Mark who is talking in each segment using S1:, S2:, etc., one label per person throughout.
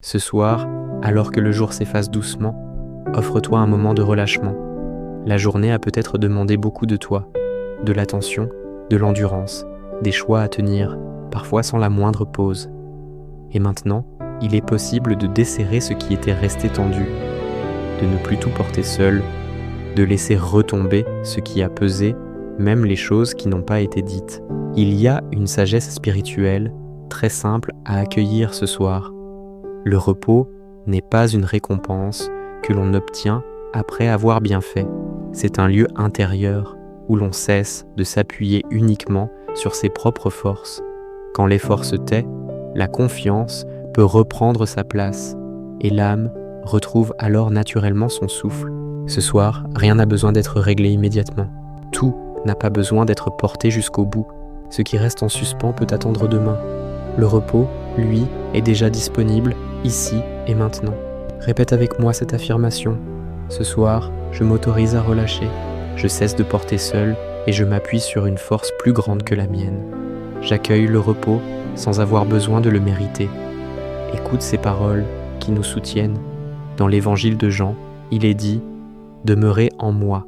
S1: Ce soir, alors que le jour s'efface doucement, offre-toi un moment de relâchement. La journée a peut-être demandé beaucoup de toi, de l'attention, de l'endurance, des choix à tenir, parfois sans la moindre pause. Et maintenant, il est possible de desserrer ce qui était resté tendu, de ne plus tout porter seul, de laisser retomber ce qui a pesé, même les choses qui n'ont pas été dites. Il y a une sagesse spirituelle très simple à accueillir ce soir. Le repos n'est pas une récompense que l'on obtient après avoir bien fait. C'est un lieu intérieur où l'on cesse de s'appuyer uniquement sur ses propres forces. Quand l'effort se tait, la confiance peut reprendre sa place et l'âme retrouve alors naturellement son souffle. Ce soir, rien n'a besoin d'être réglé immédiatement. Tout n'a pas besoin d'être porté jusqu'au bout. Ce qui reste en suspens peut attendre demain. Le repos, lui, est déjà disponible ici et maintenant. Répète avec moi cette affirmation. Ce soir, je m'autorise à relâcher. Je cesse de porter seul et je m'appuie sur une force plus grande que la mienne. J'accueille le repos sans avoir besoin de le mériter. Écoute ces paroles qui nous soutiennent. Dans l'évangile de Jean, il est dit « Demeurez en moi,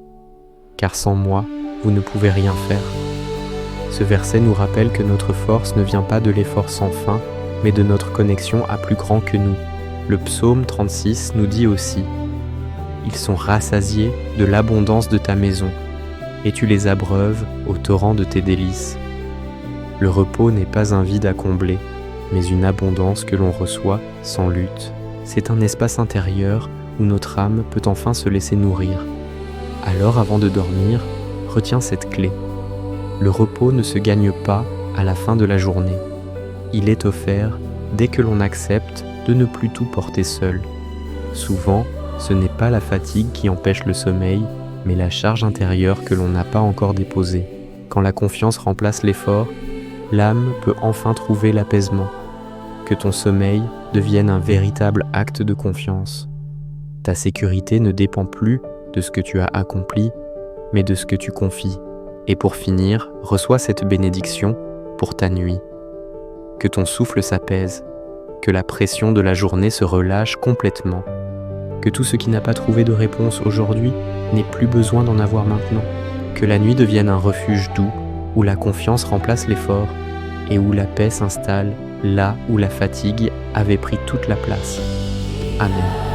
S1: car sans moi, vous ne pouvez rien faire ». Ce verset nous rappelle que notre force ne vient pas de l'effort sans fin, mais de notre connexion à plus grand que nous. Le psaume 36 nous dit aussi « Ils sont rassasiés de l'abondance de ta maison, et tu les abreuves au torrent de tes délices. » Le repos n'est pas un vide à combler, mais une abondance que l'on reçoit sans lutte. C'est un espace intérieur où notre âme peut enfin se laisser nourrir. Alors, avant de dormir, retiens cette clé. Le repos ne se gagne pas à la fin de la journée. Il est offert dès que l'on accepte de ne plus tout porter seul. Souvent, ce n'est pas la fatigue qui empêche le sommeil, mais la charge intérieure que l'on n'a pas encore déposée. Quand la confiance remplace l'effort, l'âme peut enfin trouver l'apaisement. Que ton sommeil devienne un véritable acte de confiance. Ta sécurité ne dépend plus de ce que tu as accompli, mais de ce que tu confies. Et pour finir, reçois cette bénédiction pour ta nuit. Que ton souffle s'apaise, que la pression de la journée se relâche complètement, que tout ce qui n'a pas trouvé de réponse aujourd'hui n'ait plus besoin d'en avoir maintenant, que la nuit devienne un refuge doux où la confiance remplace l'effort et où la paix s'installe là où la fatigue avait pris toute la place. Amen.